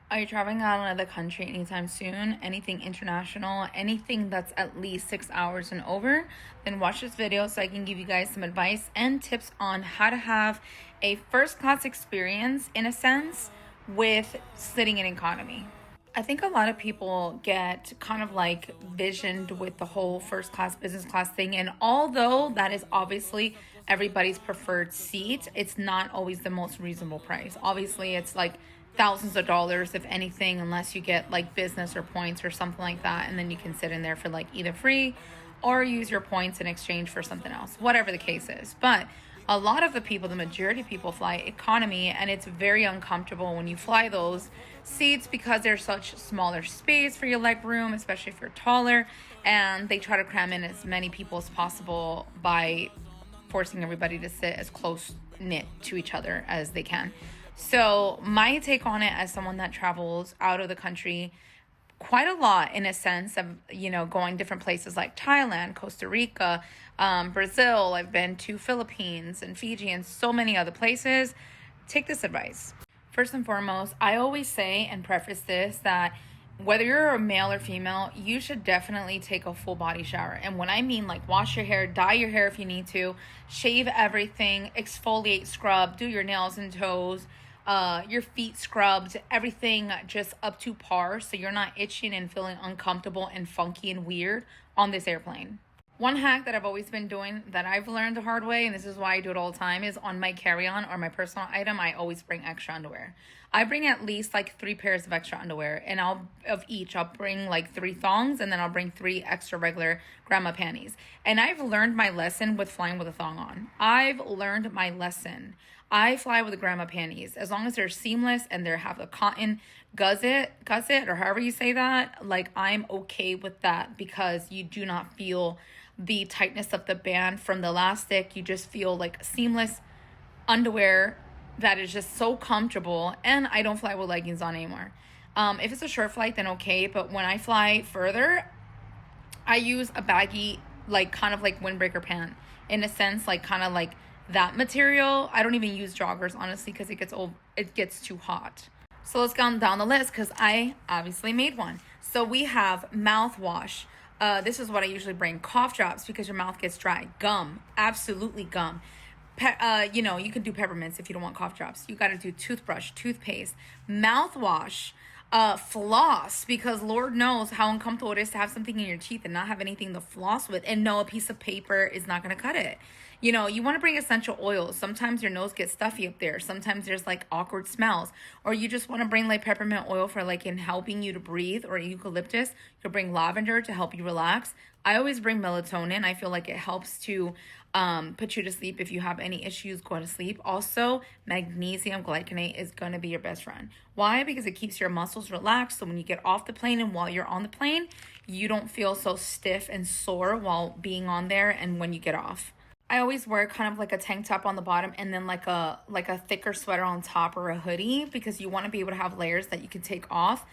Are you traveling out of another country anytime soon? Anything international? Anything that's at least 6 hours and over? Then watch this video so I can give you guys some advice and tips on how to have a first class experience, in a sense, with sitting in economy. I think a lot of people get kind of like visioned with the whole first class, business class thing. And although that is obviously everybody's preferred seat, it's not always the most reasonable price. Obviously, it's like thousands of dollars, if anything, unless you get like business or points or something like that. And then you can sit in there for like either free or use your points in exchange for something else, whatever the case is. But a lot of the people, the majority of people fly economy, and it's very uncomfortable when you fly those seats because there's such smaller space for your leg room, especially if you're taller, and they try to cram in as many people as possible by forcing everybody to sit as close knit to each other as they can. So my take on it, as someone that travels out of the country quite a lot, in a sense of, going different places like Thailand, Costa Rica, Brazil. I've been to Philippines and Fiji and so many other places. Take this advice. First and foremost, I always say and preface this that whether you're a male or female, you should definitely take a full body shower. And when I mean like wash your hair, dye your hair if you need to, shave everything, exfoliate, scrub, do your nails and toes, your feet scrubbed, everything just up to par so you're not itching and feeling uncomfortable and funky and weird on this airplane. One hack that I've always been doing that I've learned the hard way, and this is why I do it all the time, is on my carry-on or my personal item, I always bring extra underwear. I bring at least like 3 pairs of extra underwear, and I'll bring like 3 thongs, and then I'll bring 3 extra regular grandma panties. And I've learned my lesson with flying with a thong on. I've learned my lesson. I fly with the grandma panties. As long as they're seamless and they have a cotton gusset, or however you say that, like I'm okay with that because you do not feel the tightness of the band from the elastic. You just feel like seamless underwear that is just so comfortable. And I don't fly with leggings on anymore. If it's a short flight, then okay. But when I fly further, I use a baggy, like kind of like windbreaker pant, in a sense, like kind of like that material. I don't even use joggers, honestly, because it gets too hot. So let's go down the list because I obviously made one. So we have mouthwash. This is what I usually bring. Cough drops because your mouth gets dry. Gum, absolutely gum. You can do peppermints if you don't want cough drops. You got to do toothbrush, toothpaste, mouthwash, floss, because Lord knows how uncomfortable it is to have something in your teeth and not have anything to floss with, and no, a piece of paper is not going to cut it. You want to bring essential oils. Sometimes your nose gets stuffy up there. Sometimes there's like awkward smells, or you just want to bring like peppermint oil for like in helping you to breathe, or eucalyptus. You'll bring lavender to help you relax. I always bring melatonin. I feel like it helps to put you to sleep. If you have any issues going to sleep. Also, magnesium glycinate is going to be your best friend. Why? Because it keeps your muscles relaxed. So when you get off the plane and while you're on the plane, you don't feel so stiff and sore while being on there and when you get off. I always wear kind of like a tank top on the bottom and then like a thicker sweater on top or a hoodie, because you want to be able to have layers that you can take off.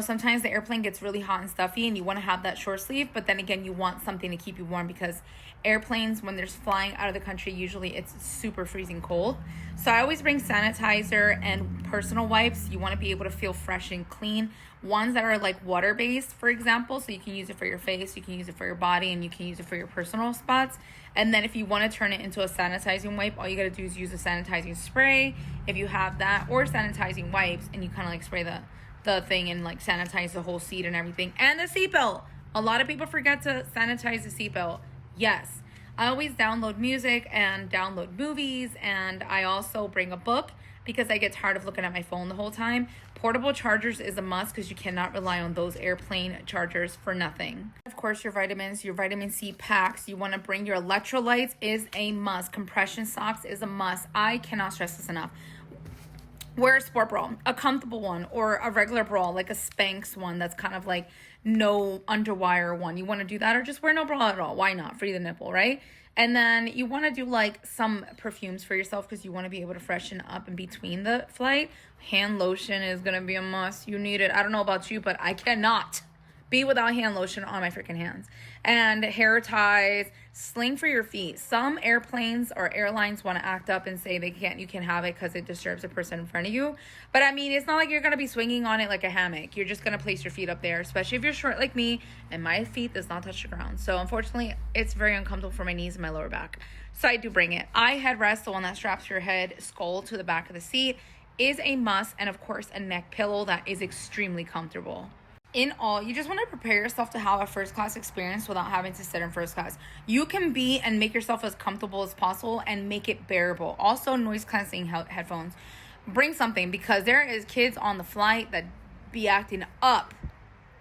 Sometimes the airplane gets really hot and stuffy and you want to have that short sleeve, but then again, you want something to keep you warm because airplanes, when they're flying out of the country, usually it's super freezing cold. So I always bring sanitizer and personal wipes. You want to be able to feel fresh and clean. Ones that are like water-based, for example, so you can use it for your face, you can use it for your body, and you can use it for your personal spots. And then if you want to turn it into a sanitizing wipe, all you got to do is use a sanitizing spray if you have that, or sanitizing wipes, and you kind of like spray the thing and like sanitize the whole seat and everything. And the seatbelt. A lot of people forget to sanitize the seatbelt. Yes. I always download music and download movies, and I also bring a book because I get tired of looking at my phone the whole time. Portable chargers is a must because you cannot rely on those airplane chargers for nothing. Of course, your vitamins, your vitamin C packs. You want to bring your electrolytes is a must. Compression socks is a must. I cannot stress this enough. Wear a sport bra, a comfortable one, or a regular bra, like a Spanx one that's kind of like no underwire one. You want to do that, or just wear no bra at all. Why not? Free the nipple, right? And then you want to do like some perfumes for yourself because you want to be able to freshen up in between the flight. Hand lotion is going to be a must. You need it. I don't know about you, but I cannot be without hand lotion on my freaking hands. And hair ties, sling for your feet. Some airplanes or airlines want to act up and say you can have it because it disturbs the person in front of you. But I mean, it's not like you're going to be swinging on it like a hammock. You're just going to place your feet up there, especially if you're short like me and my feet does not touch the ground. So unfortunately, it's very uncomfortable for my knees and my lower back. So I do bring it. Eye headrest, the one that straps your head skull to the back of the seat, is a must. And of course, a neck pillow that is extremely comfortable. In all, you just want to prepare yourself to have a first class experience without having to sit in first class. You can be and make yourself as comfortable as possible and make it bearable. Also, noise canceling headphones. Bring something, because there is kids on the flight that be acting up,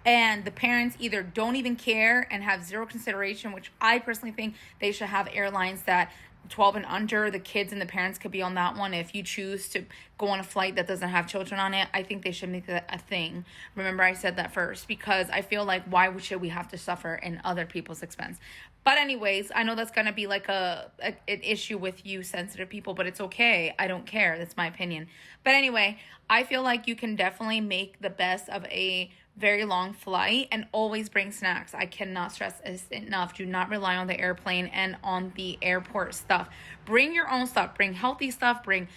and the parents either don't even care and have zero consideration, which I personally think they should have airlines that 12 and under, the kids and the parents could be on that one. If you choose to go on a flight that doesn't have children on it, I think they should make that a thing. Remember, I said that first, because I feel like, why should we have to suffer in other people's expense? But anyways, I know that's going to be like an issue with you sensitive people, but it's okay. I don't care. That's my opinion. But anyway, I feel like you can definitely make the best of a very long flight, and always bring snacks. I cannot stress this enough. Do not rely on the airplane and on the airport stuff. Bring your own stuff. Bring healthy stuff. Bring,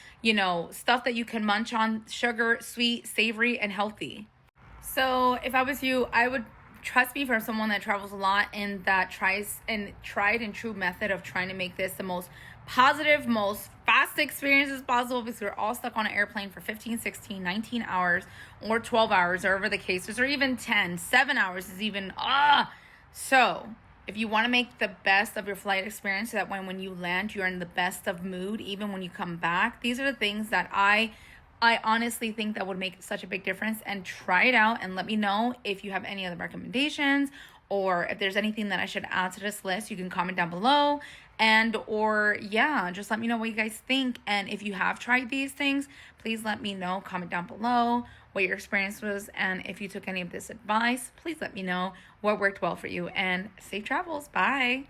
stuff that you can munch on, sugar, sweet, savory, and healthy. So if I was you, I would, trust me, from someone that travels a lot and that tried and true method of trying to make this the most positive, most fast experience as possible, because we're all stuck on an airplane for 15, 16, 19 hours or 12 hours, or whatever the case is, or even 7 hours is even, So if you want to make the best of your flight experience, so that when you land, you're in the best of mood, even when you come back, these are the things that I honestly think that would make such a big difference. And try it out and let me know if you have any other recommendations, or if there's anything that I should add to this list. You can comment down below, just let me know what you guys think. And if you have tried these things, please let me know. Comment down below what your experience was, and if you took any of this advice, please let me know what worked well for you. And safe travels. Bye.